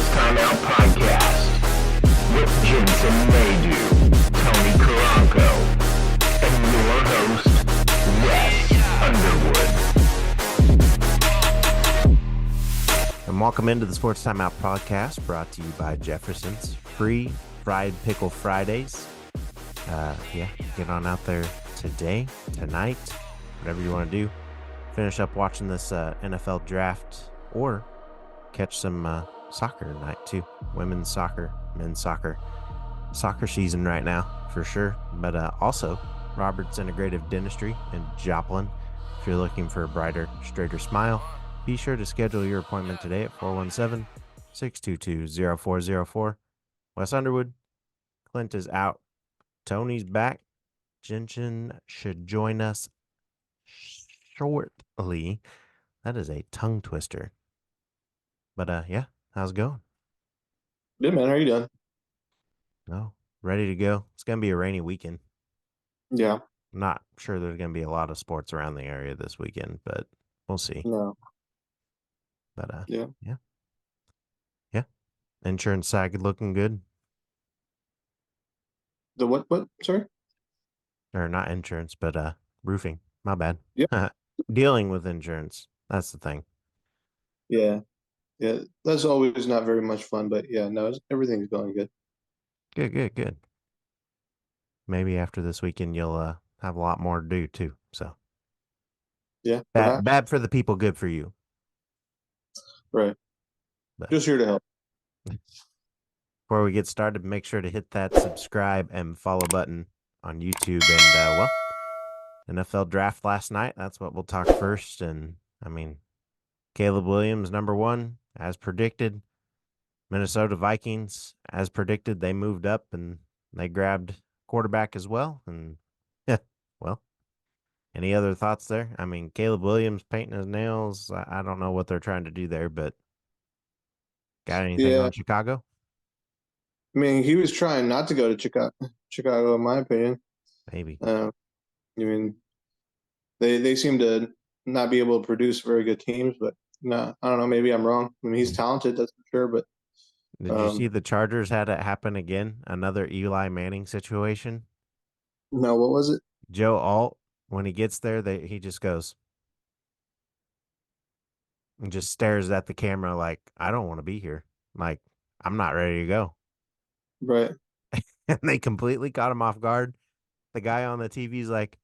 Sports Timeout Podcast with Jensen Maydew, Tony Caranco, and your host, Wes Underwood. And welcome into the Sports Timeout Podcast, brought to you by Jefferson's free fried pickle Fridays. Get on out there today, tonight, whatever you want to do. Finish up watching this NFL draft or catch some soccer tonight too. Women's soccer, men's soccer. Soccer season right now for sure. But also Robert's Integrative Dentistry in Joplin. If you're looking for a brighter, straighter smile, be sure to schedule your appointment today at 417-622-0404. Wes Underwood, Clint is out. Tony's back. Jensen should join us shortly. That is a tongue twister. But how's it going? Good, man. How are you doing? No, ready to go. It's gonna be a rainy weekend. Yeah. I'm not sure there's gonna be a lot of sports around the area this weekend, but we'll see. No. But yeah. Insurance side looking good. The what? Sorry? Or not insurance, but roofing. My bad. Yeah. Dealing with insurance. That's the thing. Yeah. Yeah. That's always not very much fun, but yeah, no, everything's going good. Good. Maybe after this weekend you'll have a lot more to do too. So yeah, bad for the people, good for you. Right. But just here to help. Before we get started, make sure to hit that subscribe and follow button on YouTube. And NFL draft last night. That's what we'll talk first. And I mean, Caleb Williams, number one, as predicted. Minnesota Vikings, as predicted, they moved up and they grabbed quarterback as well. And well, any other thoughts there? I mean, Caleb Williams painting his nails. I don't know what they're trying to do there, but got anything on Chicago? I mean, he was trying not to go to Chicago, in my opinion. Maybe. I mean, they seem to not be able to produce very good teams, but no, I don't know. Maybe I'm wrong. I mean, he's talented, that's for sure. But did you see the Chargers had it happen again? Another Eli Manning situation? No, what was it? Joe Alt, when he gets there, he just goes and just stares at the camera like, I don't want to be here. Like, I'm not ready to go. Right. And they completely caught him off guard. The guy on the TV's like,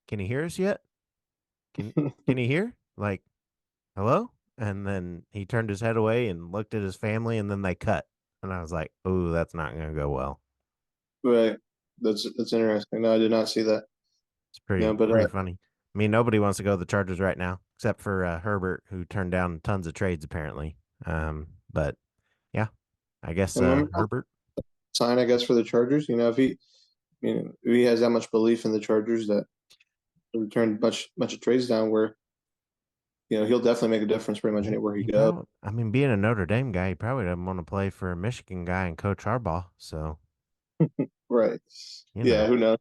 can he hear us yet? Can he hear? Like, hello? And then he turned his head away and looked at his family, and then they cut. And I was like, oh, that's not going to go well. Right. That's interesting. No, I did not see that. It's pretty funny. I mean, nobody wants to go to the Chargers right now, except for Herbert, who turned down tons of trades, apparently. But, yeah, I guess Herbert. Sign, I guess, for the Chargers. You know, if he has that much belief in the Chargers that he'll turn bunch of trades down where, he'll definitely make a difference pretty much anywhere he goes. I mean, being a Notre Dame guy, he probably doesn't want to play for a Michigan guy and Coach Harbaugh. So, right. Yeah, who knows?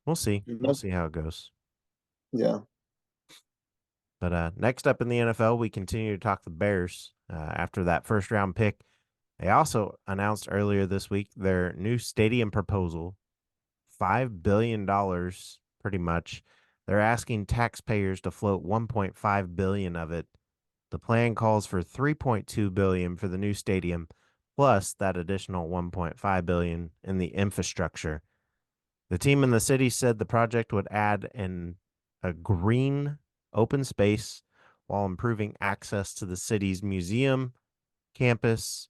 We'll see. We'll see how it goes. Yeah. But next up in the NFL, we continue to talk the Bears after that first round pick. They also announced earlier this week their new stadium proposal, $5 billion pretty much. They're asking taxpayers to float $1.5 billion of it. The plan calls for $3.2 billion for the new stadium, plus that additional $1.5 billion in the infrastructure. The team in the city said the project would add a green open space while improving access to the city's museum, campus,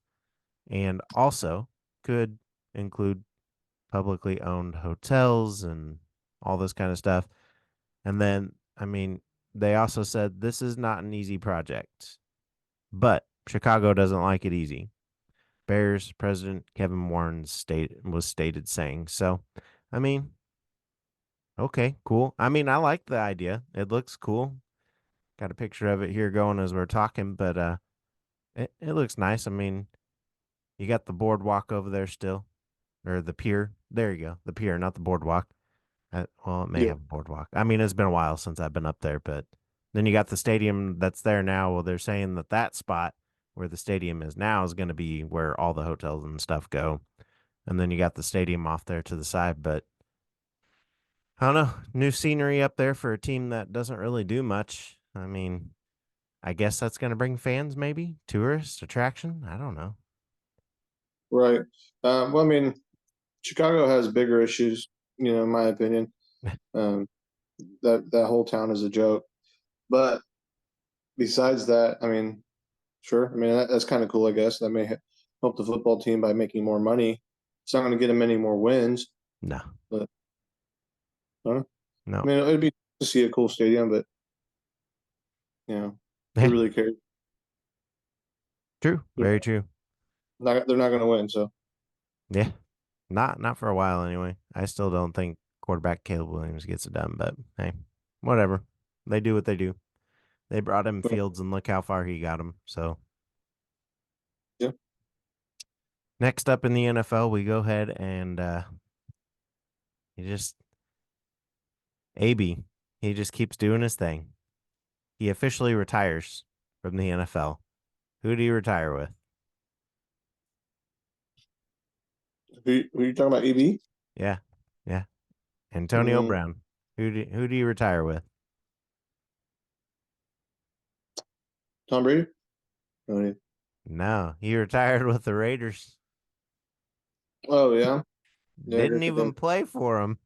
and also could include publicly owned hotels and all this kind of stuff. And then, I mean, they also said this is not an easy project, but Chicago doesn't like it easy. Bears president Kevin Warren was stated saying. So, I mean, okay, cool. I mean, I like the idea. It looks cool. Got a picture of it here going as we're talking, but it looks nice. I mean, you got the boardwalk over there still, or the pier. There you go, the pier, not the boardwalk. Well, it may have a boardwalk. I mean, it's been a while since I've been up there, but then you got the stadium that's there now. Well, they're saying that spot where the stadium is now is going to be where all the hotels and stuff go. And then you got the stadium off there to the side. But I don't know. New scenery up there for a team that doesn't really do much. I mean, I guess that's going to bring fans, maybe tourist attraction. I don't know. Right. Well, I mean, Chicago has bigger issues, in my opinion. Um, that whole town is a joke. But besides that, I mean, sure. I mean, that's kind of cool, I guess. That may help the football team by making more money. It's not going to get them any more wins, No, but I no. mean, it'd be to see a cool stadium, but who Yeah, really cares? true. They're Very true. they're not going to win. So Yeah, not for a while anyway. I still don't think quarterback Caleb Williams gets it done, but hey, whatever. They do what they do. They brought him Fields, and look how far he got him. So yeah, next up in the NFL, we go ahead and he just AB. He just keeps doing his thing. He officially retires from the NFL. Who do you retire with? who you talking about? EB? Yeah, yeah. Antonio Mm, Brown. Who do you retire with? Tom Brady? Oh No, he retired with the Raiders. yeah, yeah. I Didn't guess even again. play for him.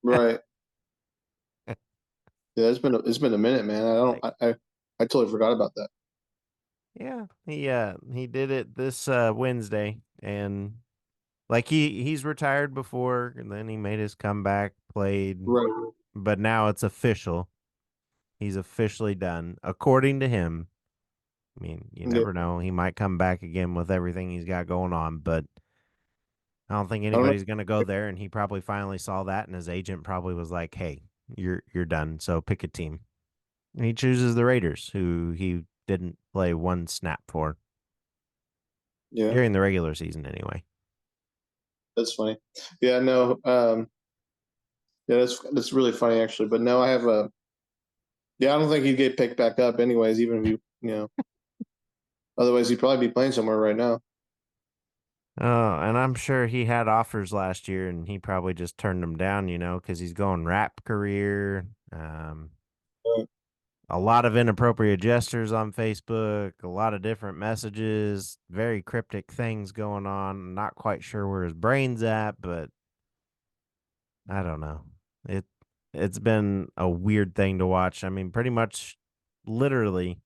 Right. Yeah, it's been a minute, man. I don't. Like, I totally forgot about that. yeah, he did it this Wednesday, and like he's retired before, and then he made his comeback, played, Right. but now it's official. He's officially done, according to him. I mean, you Yeah. never know. He might come back again with everything he's got going on, but I don't think I don't know. anybody's gonna go there. And he probably finally saw that, and his agent probably was like, "Hey, you're done. So pick a team." And he chooses the Raiders, who he didn't play one snap for Yeah, during the regular season, anyway. that's funny. Yeah, no. Yeah, that's really funny actually. But no, I have a. Yeah, I don't think he'd get picked back up anyways. Even if otherwise he'd probably be playing somewhere right now. Oh, and I'm sure he had offers last year, and he probably just turned them down, because he's going rap career. Uh, A lot of inappropriate gestures on Facebook, a lot of different messages, very cryptic things going on. Not quite sure where his brain's at, but I don't know. It it's been a weird thing to watch. I mean, pretty much literally,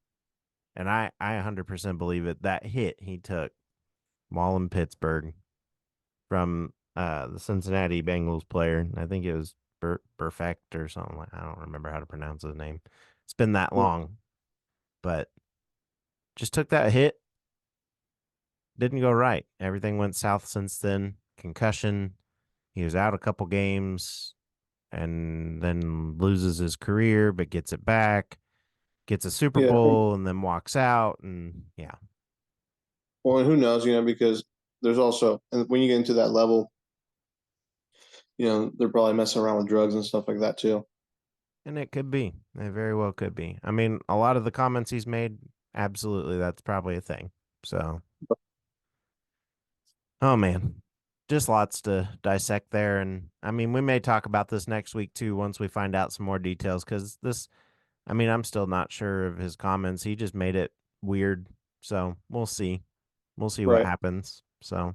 and I 100% believe it, that hit he took while in Pittsburgh from the Cincinnati Bengals player. I think it was Perfect or something like I don't remember how to pronounce his name. It's been that long, but just took that hit. Didn't go right. Everything went south since then. Concussion. He was out a couple games and then loses his career, but gets it back. Gets a Super yeah. Bowl and then walks out. And yeah. Well, and who knows? Because there's also, and when you get into that level, they're probably messing around with drugs and stuff like that too. And it could be. It very well could be. I mean, a lot of the comments he's made, absolutely, that's probably a thing. So, oh man, just lots to dissect there. And I mean, we may talk about this next week too once we find out some more details because I mean, I'm still not sure of his comments. He just made it weird. So we'll see. We'll see what Right. happens. So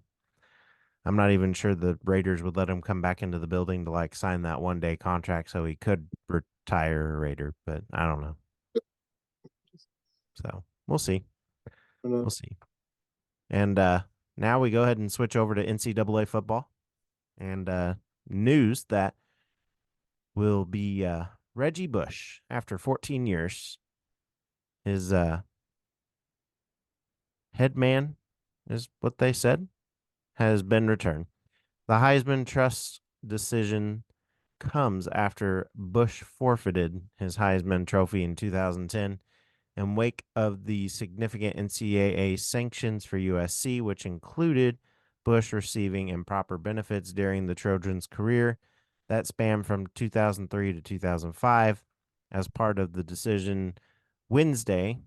I'm not even sure the Raiders would let him come back into the building to like sign that 1 day contract so he could retire a Raider, but I don't know. So we'll see. Who We'll knows? see. And now we go ahead and switch over to NCAA football and news that will be Reggie Bush after 14 years. His head man is what they said has been returned. The Heisman Trust decision comes after Bush forfeited his Heisman Trophy in 2010 in wake of the significant NCAA sanctions for USC, which included Bush receiving improper benefits during the Trojans' career that spanned from 2003 to 2005. As part of the decision Wednesday,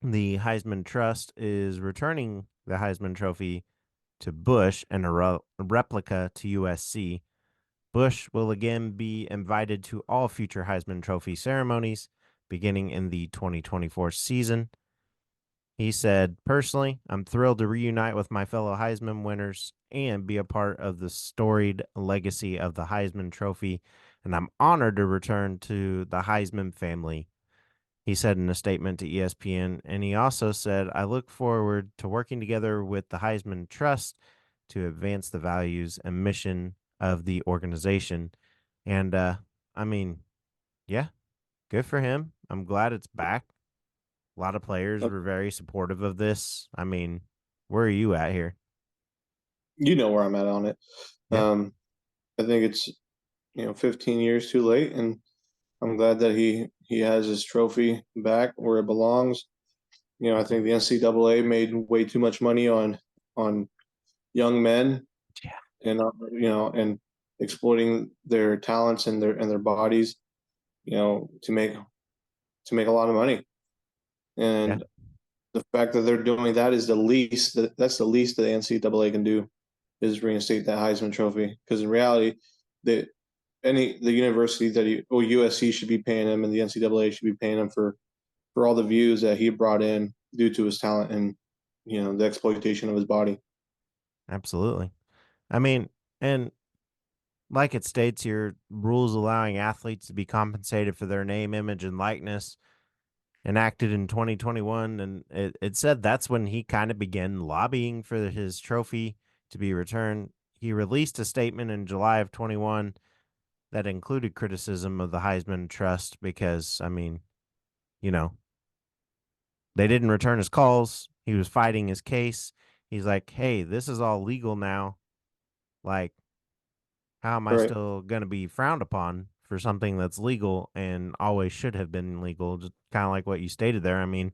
the Heisman Trust is returning the Heisman Trophy to Bush and a replica to USC. Bush will again be invited to all future Heisman Trophy ceremonies beginning in the 2024 season. He said, personally, I'm thrilled to reunite with my fellow Heisman winners and be a part of the storied legacy of the Heisman Trophy, and I'm honored to return to the Heisman family, he said in a statement to ESPN. And he also said, I look forward to working together with the Heisman Trust to advance the values and mission of the organization. And I mean, yeah, good for him. I'm glad it's back. A lot of players were very supportive of this. I mean, where are you at here? You know where I'm at on it. Yeah. I think it's 15 years too late, and I'm glad that he has his trophy back where it belongs. I think the NCAA made way too much money on young men, Yeah. and and exploiting their talents and their bodies, to make a lot of money. Yeah. And the fact that they're doing that is that's the least that the NCAA can do, is reinstate that Heisman Trophy. Because in reality, the university USC should be paying him, and the NCAA should be paying him for all the views that he brought in due to his talent and the exploitation of his body. Absolutely. I mean, and like it states here, rules allowing athletes to be compensated for their name, image, and likeness enacted in 2021. And it said that's when he kind of began lobbying for his trophy to be returned. He released a statement in July of 21 that included criticism of the Heisman Trust because, I mean, you know, they didn't return his calls. He was fighting his case. He's like, hey, this is all legal now. Like, how am I Right. still going to be frowned upon for something that's legal and always should have been legal? Just kind of like what you stated there. I mean,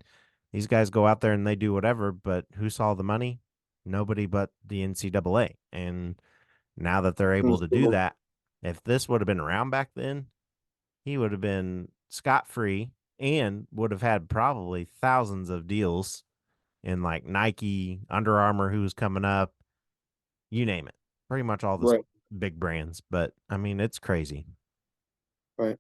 these guys go out there and they do whatever, but who saw the money? Nobody but the NCAA. And now that they're able to do that, if this would have been around back then, he would have been scot free and would have had probably thousands of deals in like Nike, Under Armour, who's coming up, you name it. Pretty much all the Right. big brands. But I mean, it's crazy. Right.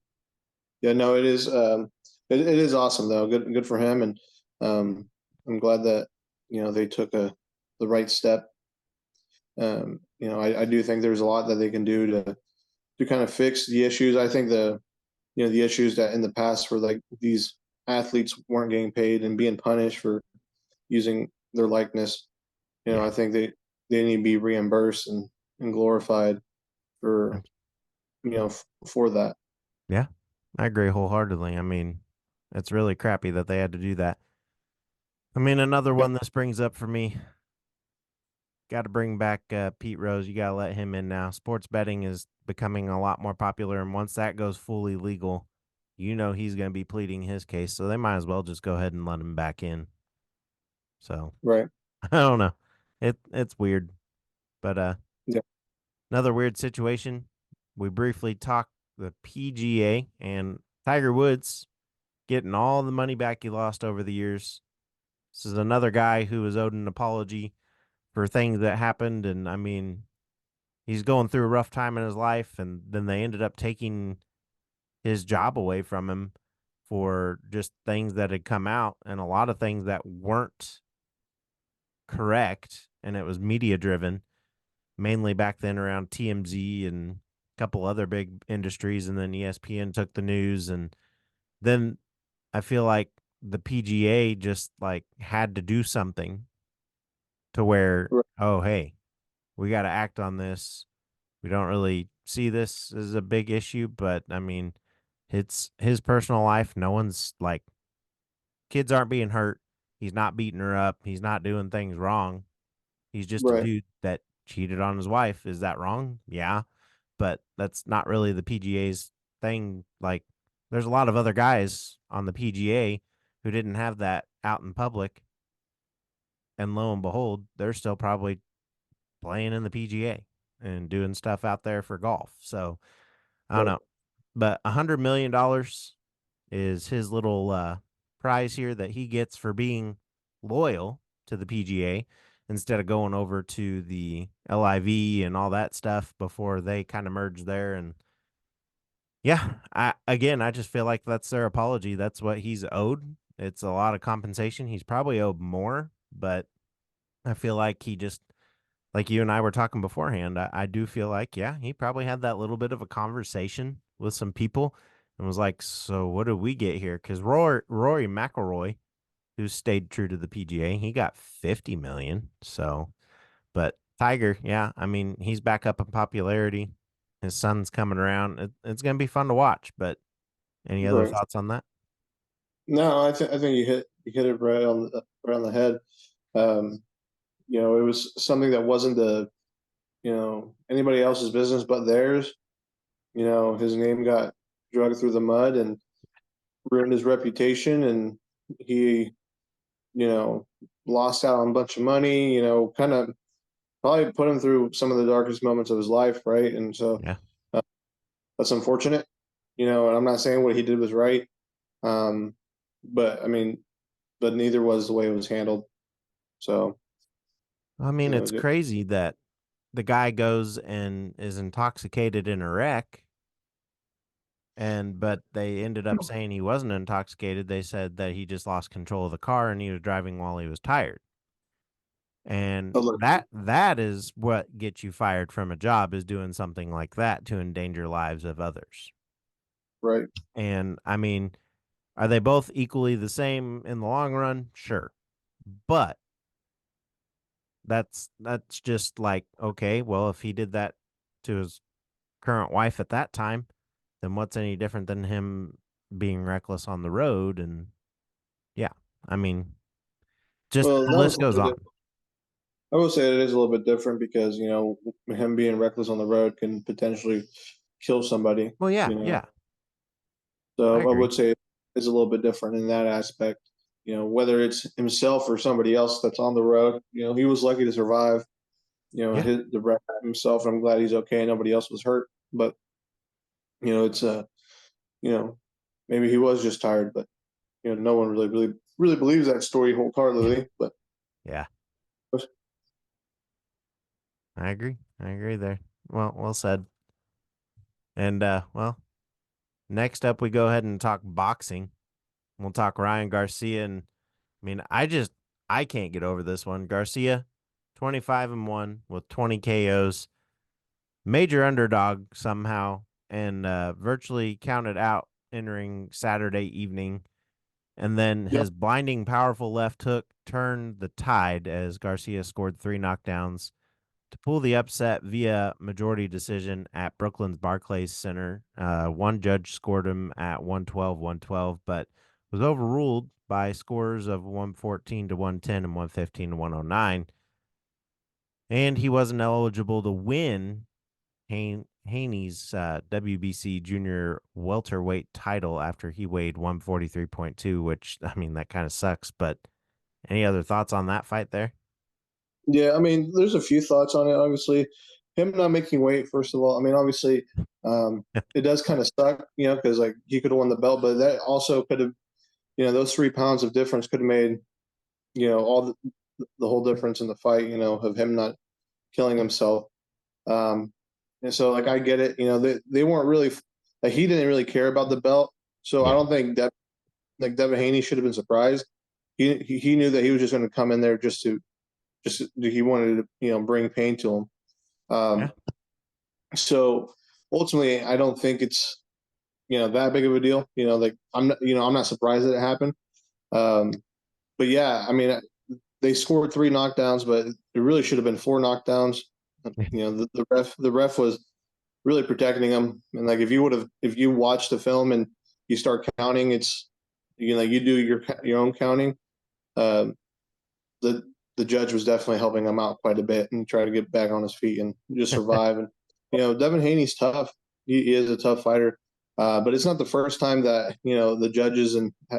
Yeah. No, it is. It is awesome though. Good for him, and I'm glad that they took the right step. I do think there's a lot that they can do to kind of fix the issues. I think the issues that in the past where like these athletes weren't getting paid and being punished for using their likeness. Yeah. I think they need to be reimbursed and glorified for for that. Yeah. I agree wholeheartedly. I mean, it's really crappy that they had to do that. I mean, another Yep. one this brings up for me. Got to bring back Pete Rose. You got to let him in now. Sports betting is becoming a lot more popular. And once that goes fully legal, he's going to be pleading his case. So they might as well just go ahead and let him back in. So Right. I don't know. It's weird. But Yeah. another weird situation. We briefly talked the PGA and Tiger Woods getting all the money back he lost over the years. This is another guy who was owed an apology for things that happened. And I mean, he's going through a rough time in his life. And then they ended up taking his job away from him for just things that had come out and a lot of things that weren't correct. And it was media driven, mainly back then around TMZ and a couple other big industries. And then ESPN took the news. And then I feel like the PGA just like had to do something to where, Right. oh, hey, we got to act on this. We don't really see this as a big issue, but I mean, it's his personal life. No one's like, kids aren't being hurt. He's not beating her up. He's not doing things wrong. He's just a Right. dude that cheated on his wife. Is that wrong? Yeah. But that's not really the PGA's thing. Like, there's a lot of other guys on the PGA who didn't have that out in public. And lo and behold, they're still probably playing in the PGA and doing stuff out there for golf. So I don't Right. know. But $100 million is his little prize here that he gets for being loyal to the PGA instead of going over to the LIV and all that stuff before they kind of merged there. And yeah, I just feel like that's their apology. That's what he's owed. It's a lot of compensation. He's probably owed more, but I feel like he just, like you and I were talking beforehand, I do feel like, yeah, he probably had that little bit of a conversation with some people and was like, so what did we get here? Because Rory McIlroy, who stayed true to the PGA, he got 50 million. So, but Tiger, yeah, I mean, he's back up in popularity. His son's coming around. It's going to be fun to watch. But any other Right. thoughts on that? No, I think you hit it right on the head. Um, it was something that wasn't anybody else's business but theirs. His name got dragged through the mud and ruined his reputation, and he, lost out on a bunch of money. Kind of probably put him through some of the darkest moments of his life, right? And so Yeah. that's unfortunate. And I'm not saying what he did was right, um, but I mean, but neither was the way it was handled. So, I mean, it's it, crazy that the guy goes and is intoxicated in a wreck, but they ended up saying he wasn't intoxicated. They said that he just lost control of the car and he was driving while he was tired. And but look, that is what gets you fired from a job, is doing something like that to endanger lives of others. right. And I mean, are they both equally the same in the long run? Sure. But that's just like, okay, well, if he did that to his current wife at that time, then what's any different than him being reckless on the road? And yeah, I mean, just Well, the that was list a goes little bit. on. I will say it is a little bit different because him being reckless on the road can potentially kill somebody. Well, yeah, You know, yeah, I so I agree. would say it's a little bit different in that aspect. Whether it's himself or somebody else that's on the road. He was lucky to survive. Yeah, The wreck himself. I'm glad he's okay. Nobody else was hurt. But it's you know, maybe he was just tired. But no one really believes that story wholeheartedly. But yeah, I agree. I agree there. Well said. And well, next up we go ahead and talk boxing. We'll talk Ryan Garcia, and I mean, I can't get over this one. Garcia, 25-1 with 20 KOs, major underdog somehow, and virtually counted out entering Saturday evening. And then yep. his blinding, powerful left hook turned the tide as Garcia scored 3 knockdowns to pull the upset via majority decision at Brooklyn's Barclays Center. One judge scored him at 112-112, but was overruled by scores of 114 to 110 and 115 to 109. And he wasn't eligible to win Haney's WBC junior welterweight title after he weighed 143.2, which, I mean, that kind of sucks. But any other thoughts on that fight there? Yeah, I mean, there's a few thoughts on it. Obviously, him not making weight. First of all, I mean, obviously, it does kind of suck, because like he could have won the belt, but that also could have, those 3 pounds of difference could have made, all the whole difference in the fight. Of him not killing himself. And so, like, I get it. They weren't really like he didn't really care about the belt, so I Yeah. don't think that like Devin Haney should have been surprised. He knew that he was just going to come in there just he wanted to bring pain to him. Yeah. So ultimately, I don't think it's that big of a deal. Like I'm not surprised that it happened. Um, but yeah, I mean they scored 3 knockdowns, but it really should have been 4 knockdowns. The ref was really protecting him, and like if you watch the film and you start counting, it's you do your own counting. Um, the the judge was definitely helping him out quite a bit and try to get back on his feet and just survive. And Devin Haney's tough. He is a tough fighter, but it's not the first time that the judges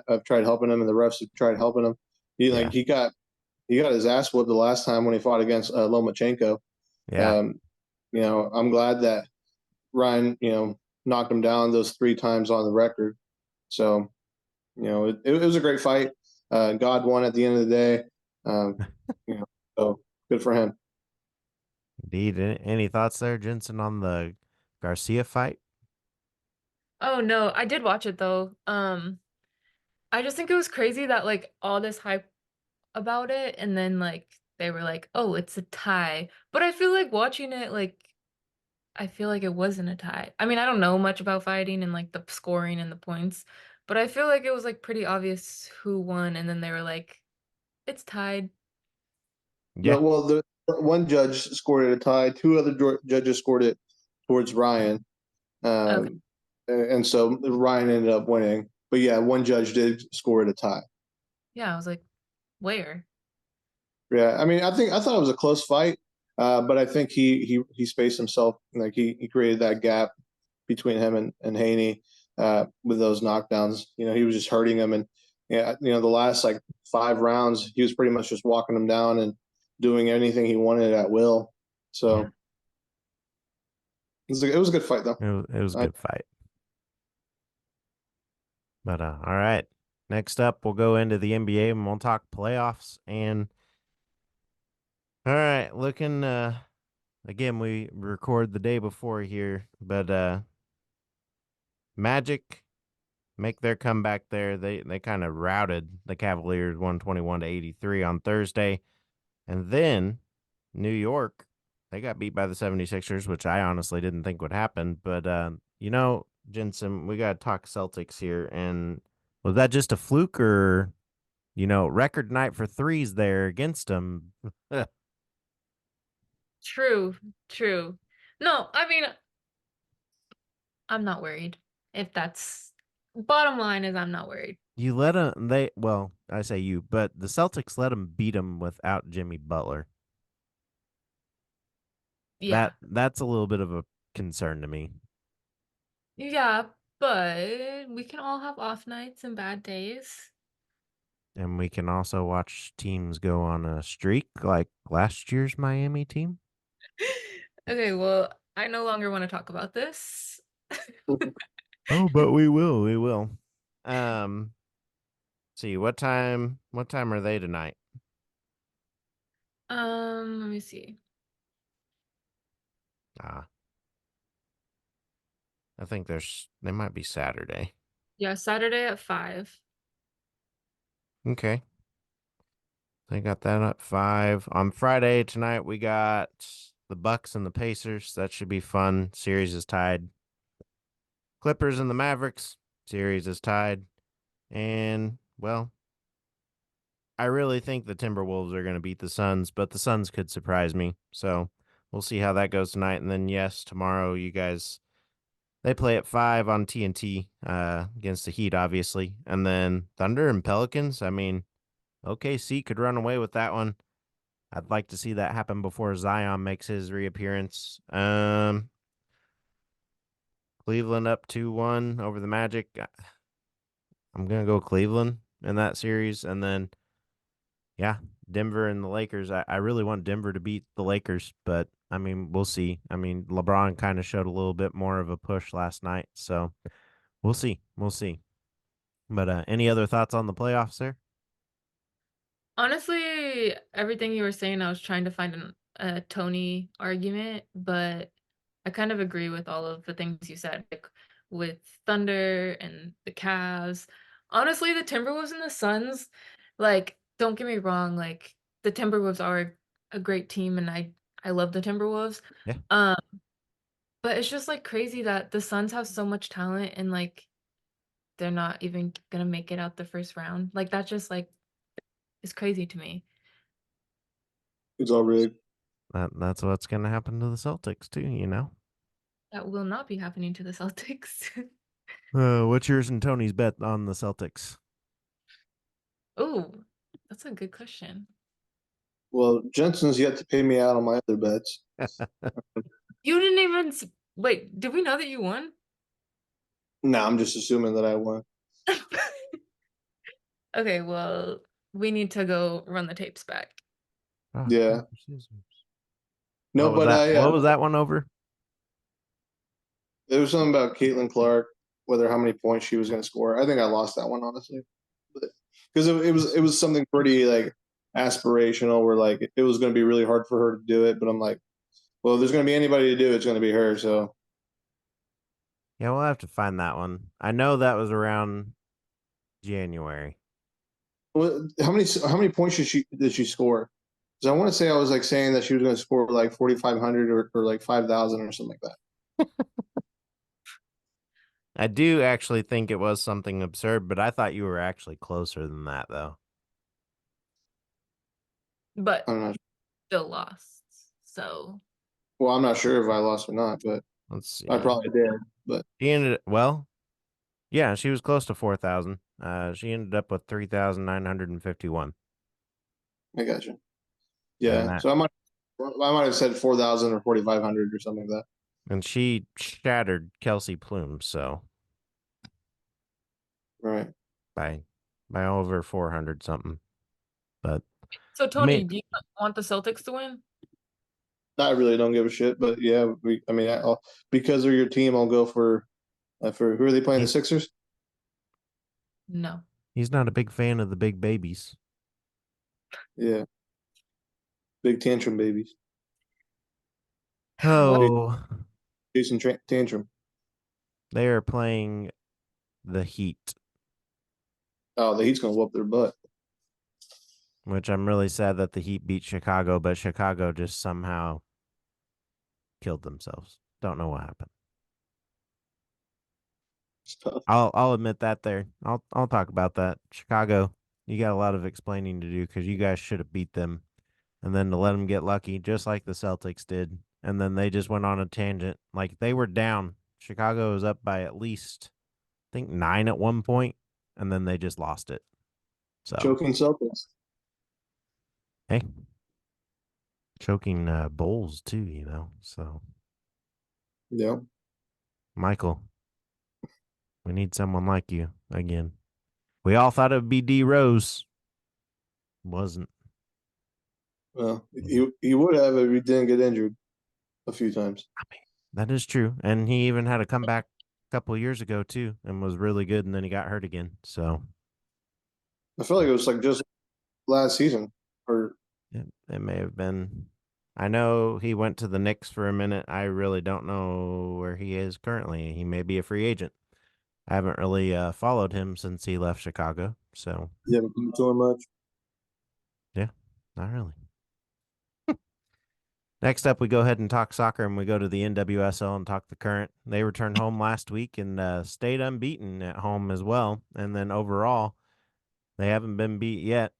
have tried helping him and the refs have tried helping him. Yeah. He got his ass whooped the last time when he fought against Lomachenko. Yeah. Um, I'm glad that Ryan knocked him down those 3 times on the record. So it was a great fight. God won at the end of the day. Um, so good for him. Indeed. Any thoughts there, Jensen, on the Garcia fight? Oh no, I did watch it though. I just think it was crazy that like all this hype about it and then like they were like, "Oh, it's a tie." But I feel like watching it like I feel like it wasn't a tie. I mean, I don't know much about fighting and like the scoring and the points, but I feel like it was like pretty obvious who won and then they were like, "It's tied." Yeah. No, well, the one judge scored it a tie. Two other judges scored it towards Ryan, Okay. and so Ryan ended up winning. But yeah, one judge did score it a tie. Yeah, I was like, "Where?" Yeah, I mean, I thought it was a close fight, but I think he spaced himself. Like he created that gap between him and Haney with those knockdowns. He was just hurting him, and yeah, the last like 5 rounds, he was pretty much just walking him down and doing anything he wanted at will. Yeah. So it was a good fight, though. It was a good fight. But all right. Next up, we'll go into the NBA and we'll talk playoffs. And all right, looking again, we record the day before here, but Magic make their comeback there. They kind of routed the Cavaliers 121-83 on Thursday. And then New York, they got beat by the 76ers, which I honestly didn't think would happen. But Jensen, we got to talk Celtics here. And was that just a fluke or, record night for threes there against them? True, true. No, I mean, I'm not worried. If that's bottom line is I'm not worried. You let them, well, I say you, but the Celtics let them beat them without Jimmy Butler. Yeah. That's a little bit of a concern to me. Yeah, but we can all have off nights and bad days. And we can also watch teams go on a streak like last year's Miami team. Okay, well, I no longer want to talk about this. Oh, but we will. We will. Um, see what time are they tonight? Let me see. I think they might be Saturday. Yeah, Saturday at 5. Okay. They got that at 5. On Friday tonight we got the Bucks and the Pacers. That should be fun. Series is tied. Clippers and the Mavericks. Series is tied. And well, I really think the Timberwolves are going to beat the Suns, but the Suns could surprise me. So we'll see how that goes tonight. And then, yes, tomorrow you guys, they play at 5 on TNT against the Heat, obviously. And then Thunder and Pelicans. I mean, OKC could run away with that one. I'd like to see that happen before Zion makes his reappearance. Cleveland up 2-1 over the Magic. I'm going to go Cleveland in that series. And then, yeah, Denver and the Lakers. I really want Denver to beat the Lakers, but I mean, we'll see. I mean, LeBron kind of showed a little bit more of a push last night, so we'll see. We'll see. But any other thoughts on the playoffs there? Honestly, everything you were saying, I was trying to find a Tony argument, but I kind of agree with all of the things you said, like with Thunder and the Cavs. Honestly, the Timberwolves and the Suns, like, don't get me wrong, like the Timberwolves are a great team and I love the Timberwolves. Yeah. Um, but it's just like crazy that the Suns have so much talent and like they're not even gonna make it out the first round. Like that just like is crazy to me. It's all rigged. That's what's going to happen to the Celtics too. That will not be happening to the Celtics. What's yours and Tony's bet on the Celtics? Oh, that's a good question. Well, Jensen's yet to pay me out on my other bets. You didn't even wait, did we know that you won? No, I'm just assuming that I won. Okay, well, we need to go run the tapes back. Yeah. No, What was but that? yeah, What was that one over? there was something about Caitlin Clark. whether how many points she was going to score. I think I lost that one honestly, because it was something pretty like aspirational where like it was going to be really hard for her to do it. But I'm like, well, if there's going to be anybody to do it, it's going to be her. So Yeah, we'll have to find that one. I know that was around January. how many points did she score? Because I want to say I was like saying that she was going to score like 4,500 or like 5,000 or something like that. I do actually think it was something absurd, but I thought you were actually closer than that, though. But I'm not. still lost. So Well, I'm not sure if I lost or not, but Let's see. I probably did. But She ended well. Yeah, she was close to 4,000. She ended up with 3,951. I got you. And Yeah. that, So I might have said 4,000 or 4,500 or something like that. and she shattered Kelsey Plume, so Right. by over 400 something. But so I Tony, mean, do you want the Celtics to win? I really don't give a shit, but yeah, because they're your team, I'll go for who are they playing? The Sixers? No. he's not a big fan of the big babies. Yeah. Big tantrum babies. Oh, Jason Tantrum. they are playing the Heat, Oh, the Heat's gonna whoop their butt. which I'm really sad that the Heat beat Chicago, but Chicago just somehow killed themselves. Don't know what happened. It's tough. I'll admit that there. I'll talk about that. Chicago, you got a lot of explaining to do because you guys should have beat them, and then to let them get lucky, just like the Celtics did, and then they just went on a tangent. Like they were down. Chicago was up by at least, I think 9 at one point, and then they just lost it. So Choking Celtics. hey, choking Bulls too, So Yeah. Michael, we need someone like you again. We all thought it would be D Rose. Wasn't. Well, he would have if he didn't get injured a few times. That is true. And he even had a comeback a couple of years ago too and was really good, and then he got hurt again. So I feel like it was like just last season or it may have been. I know he went to the Knicks for a minute. I really don't know where he is currently. He may be a free agent. I haven't really followed him since he left Chicago. So you haven't been to him much. yeah, not really. Next up, we go ahead and talk soccer, and we go to the NWSL and talk the Current. They returned home last week and stayed unbeaten at home as well. And then overall, they haven't been beat yet.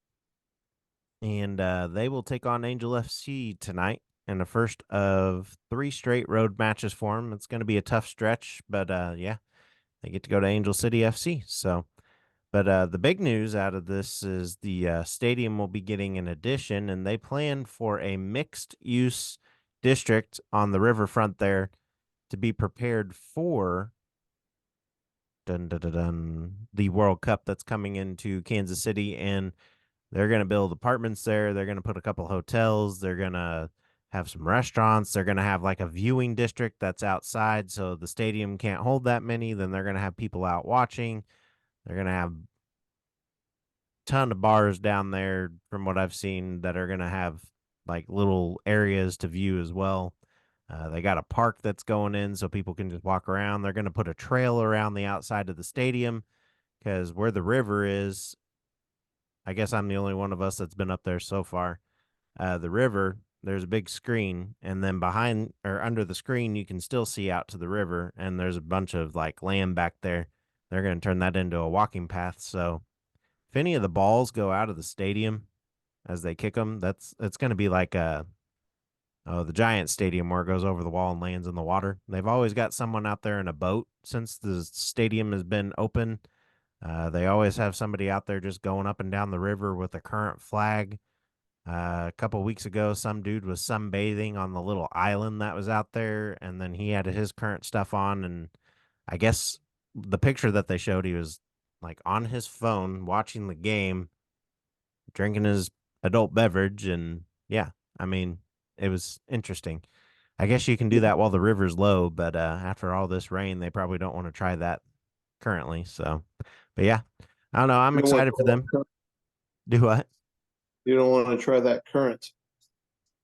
And they will take on Angel FC tonight in the first of 3 straight road matches for them. It's going to be a tough stretch, but yeah, they get to go to Angel City FC. So, but the big news out of this is the stadium will be getting an addition, and they plan for a mixed-use district on the riverfront there to be prepared for the World Cup that's coming into Kansas City, and they're going to build apartments there. They're going to put a couple hotels. They're going to have some restaurants. They're going to have like a viewing district that's outside, so the stadium can't hold that many. Then they're going to have people out watching. They're going to have ton of bars down there from what I've seen that are going to have like little areas to view as well. They got a park that's going in so people can just walk around. They're going to put a trail around the outside of the stadium because where the river is, I guess I'm the only one of us that's been up there so far. The river, there's a big screen, and then behind or under the screen, you can still see out to the river, and there's a bunch of like land back there. They're going to turn that into a walking path. So if any of the balls go out of the stadium as they kick them, it's going to be like the Giant Stadium where it goes over the wall and lands in the water. They've always got someone out there in a boat since the stadium has been open. They always have somebody out there just going up and down the river with a current flag. A couple weeks ago, some dude was sunbathing on the little island that was out there, and then he had his current stuff on, and I guess the picture that they showed, he was like on his phone watching the game, drinking his adult beverage, and yeah, I mean, it was interesting. I guess you can do that while the river's low, but after all this rain, they probably don't want to try that currently. So, but yeah, I don't know. I'm You don't wanna excited for try that them. current- Do what? You don't want to try that current.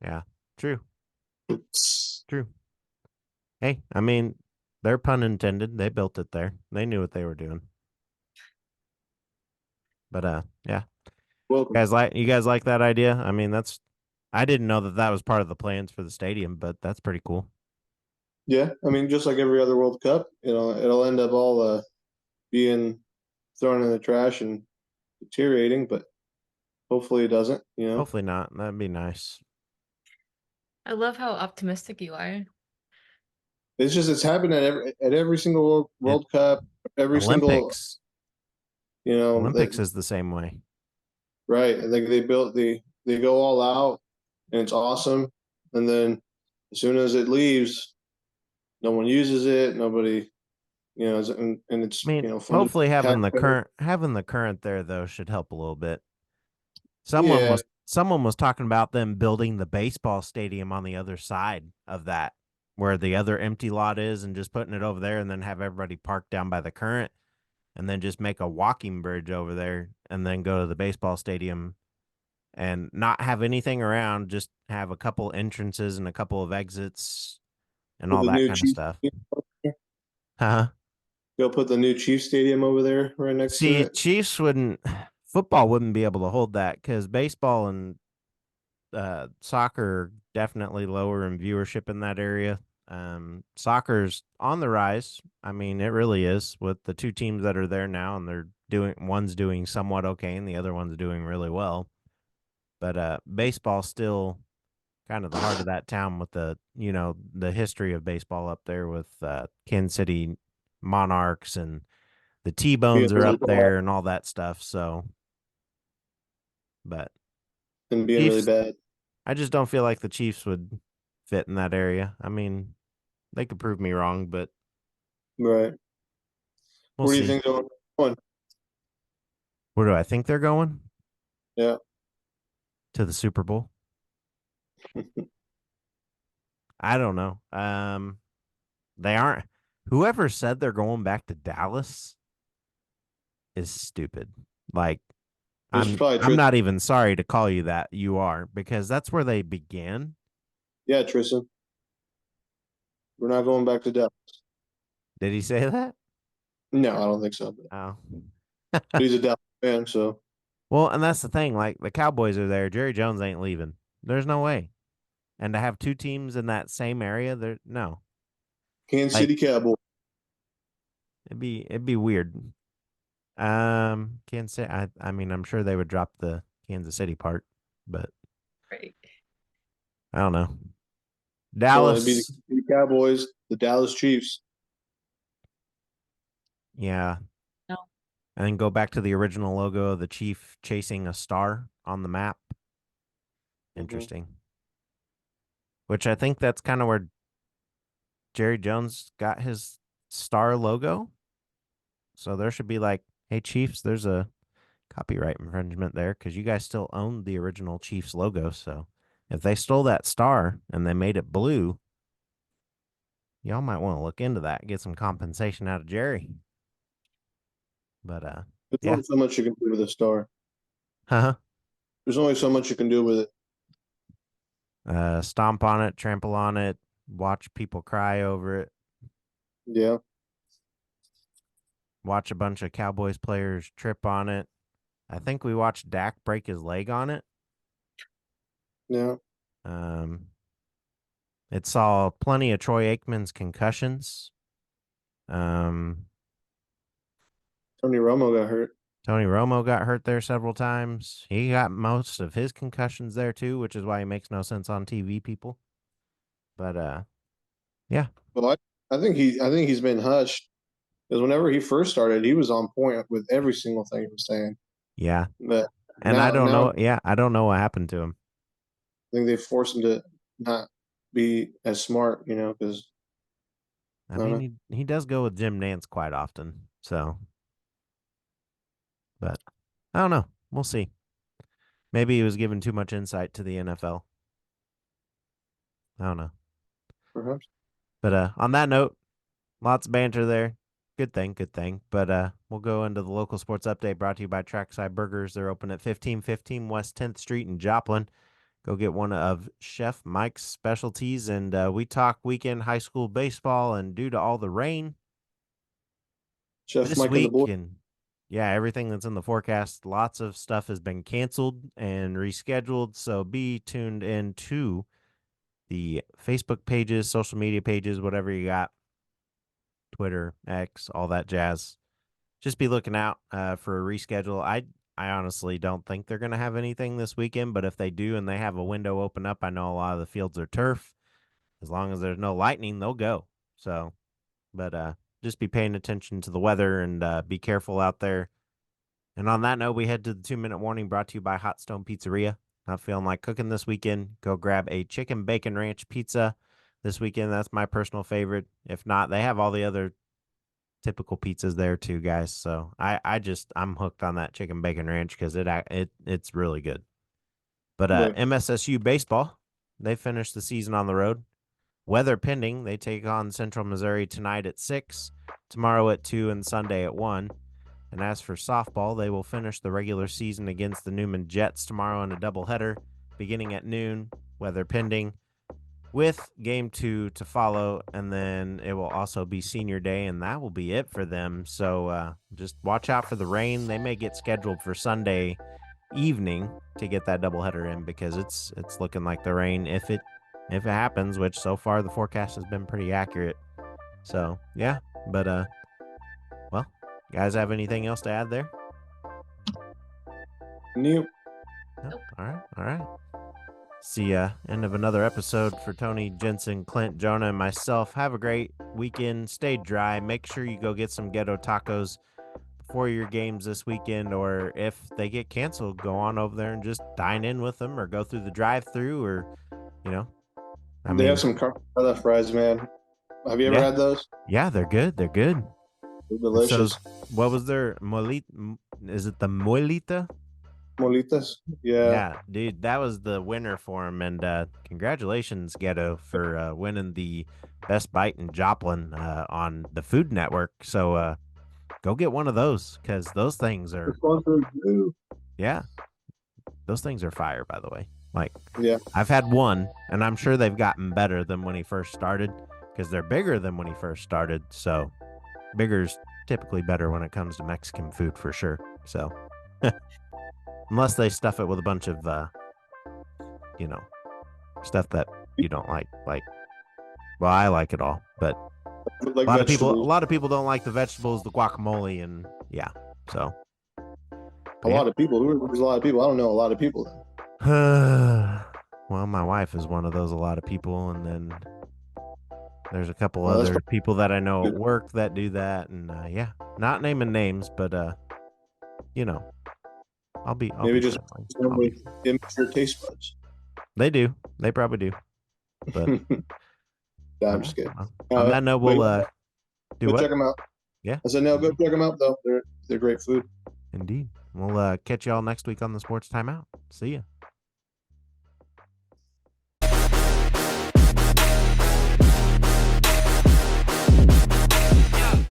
Yeah, true, true. Hey, I mean, they're pun intended. They built it there. They knew what they were doing. But yeah, Welcome. you guys like that idea? I mean, I didn't know that was part of the plans for the stadium, but that's pretty cool. Yeah, I mean, just like every other World Cup, it'll end up all being thrown in the trash and deteriorating, but hopefully it doesn't. Hopefully not. That'd be nice. I love how optimistic you are. It's happened at every single World Cup, every single Olympics. that, Olympics is the same way. right. Like they go all out and it's awesome, and then as soon as it leaves, no one uses it. Nobody, and it's I mean, funded hopefully by taxpayers. having the current there though should help a little bit. Yeah, Someone was talking about them building the baseball stadium on the other side of that, where the other empty lot is, and just putting it over there, and then have everybody parked down by the current, and then just make a walking bridge over there, and then go to the baseball stadium, and not have anything around, just have a couple entrances and a couple of exits, and put all the that new kind of Chiefs. stuff. Huh? Go put the new Chief Stadium over there, right next to See, it. football wouldn't be able to hold that because baseball and soccer definitely lower in viewership in that area. Soccer's on the rise. I mean, it really is with the two teams that are there now, and one's doing somewhat okay, and the other one's doing really well. But baseball's still kind of the heart of that town with the history of baseball up there with Kansas City Monarchs, and the Being T-Bones are really up bad there and all that stuff. So, but and being really Chiefs, bad. I just don't feel like the Chiefs would fit in that area. I mean, they could prove me wrong, but Right. we'll Where do you see. think they're going? Where do I think they're going? Yeah. To the Super Bowl? I don't know. They aren't. Whoever said they're going back to Dallas is stupid. Like, It's probably I'm Tristan. not even sorry to call you that. You are, because that's where they began. Yeah, Tristan. We're not going back to Dallas. Did he say that? No, I don't think so. But Oh. he's a Dallas fan, so Well, and that's the thing. Like, the Cowboys are there. Jerry Jones ain't leaving. There's no way. And to have two teams in that same area, no. Kansas Like, City Cowboys. it'd be weird. Can't say. I mean, I'm sure they would drop the Kansas City part, but Right. I don't know. So it'd be the Dallas, City Cowboys, the Dallas Chiefs. yeah. No. And then go back to the original logo of the Chief chasing a star on the map. Interesting. Which I think that's kind of where Jerry Jones got his star logo. So there should be like, hey, Chiefs, there's a copyright infringement there because you guys still own the original Chiefs logo. So if they stole that star and they made it blue, y'all might want to look into that, get some compensation out of Jerry. But There's yeah. only so much you can do with a star. Huh? There's only so much you can do with it. Stomp on it, trample on it, watch people cry over it, Yeah. watch a bunch of Cowboys players trip on it. I think we watched Dak break his leg on it. Yeah. It saw plenty of Troy Aikman's concussions. Tony Romo got hurt. Tony Romo got hurt there several times. He got most of his concussions there too, which is why he makes no sense on TV, people. But yeah. Well, I think he's been hushed because whenever he first started, he was on point with every single thing he was saying. Yeah. But And now, I don't know. I Yeah, I don't know what happened to him. think they forced him to not be as smart, because I mean, he does go with Jim Nance quite often. So, but I don't know. We'll see. Maybe he was given too much insight to the NFL. I don't know. perhaps. But on that note, lots of banter there. Good thing, good thing. But we'll go into the local sports update brought to you by Trackside Burgers. They're open at 1515 West 10th Street in Joplin. Go get one of Chef Mike's specialties. And we talk weekend high school baseball. And due to all the rain Chef this Mike and the week, boy. and yeah, everything that's in the forecast, lots of stuff has been canceled and rescheduled. So be tuned in to the Facebook pages, social media pages, whatever you got, Twitter, X, all that jazz. Just be looking out for a reschedule. I honestly don't think they're going to have anything this weekend, but if they do and they have a window open up, I know a lot of the fields are turf. As long as there's no lightning, they'll go. So, but just be paying attention to the weather and be careful out there. And on that note, we head to the 2-minute warning brought to you by Hot Stone Pizzeria. Not feeling like cooking this weekend? Go grab a chicken bacon ranch pizza this weekend. That's my personal favorite. If not, they have all the other typical pizzas there too, guys. So I'm hooked on that chicken bacon ranch because it's really good. But Right. MSSU baseball, they finished the season on the road. Weather pending, they take on Central Missouri tonight at 6, tomorrow at 2, and Sunday at 1. And as for softball, they will finish the regular season against the Newman Jets tomorrow in a doubleheader, beginning at noon, weather pending, with game 2 to follow. And then it will also be senior day, and that will be it for them. So just watch out for the rain. They may get scheduled for Sunday evening to get that doubleheader in because it's looking like the rain, if it happens, which so far the forecast has been pretty accurate. So yeah, but well, guys, have anything else to add there? Nope. No? All right. See ya. End of another episode for Tony, Jensen, Clint, Jonah, and myself. Have a great weekend. Stay dry. Make sure you go get some ghetto tacos before your games this weekend, or if they get canceled, go on over there and just dine in with them or go through the drive-through, or They have some carne fries, man. Have you ever Yeah. had those? Yeah, they're good. They're good. They're delicious. What was their is it the molita? Molitas? Yeah. Dude, that was the winner for him. And congratulations, Ghetto, for winning the best bite in Joplin on the Food Network. So go get one of those, because those things are, yeah, those things are fire, by the way. Like, Yeah. I've had one, and I'm sure they've gotten better than when he first started, because they're bigger than when he first started. So bigger's typically better when it comes to Mexican food, for sure. So unless they stuff it with a bunch of stuff that you don't like. Well, I like it all, but Like a lot vegetables. of people don't like the vegetables, the guacamole, and yeah. So A lot of people. There's a lot of people. I don't know a lot of people. well, my wife is one of those a lot of people, and then there's a couple Well, that's other people that I know at good. work that do that, and yeah, not naming names, but I'll be Maybe just friendly. normally immature taste buds. They do. They probably do. But Yeah, I'm just kidding. well, on that note, we'll do Go what? check them out. Yeah. I said no. Go check them out though. They're great food. Indeed. We'll catch y'all next week on the Sports Timeout. See ya.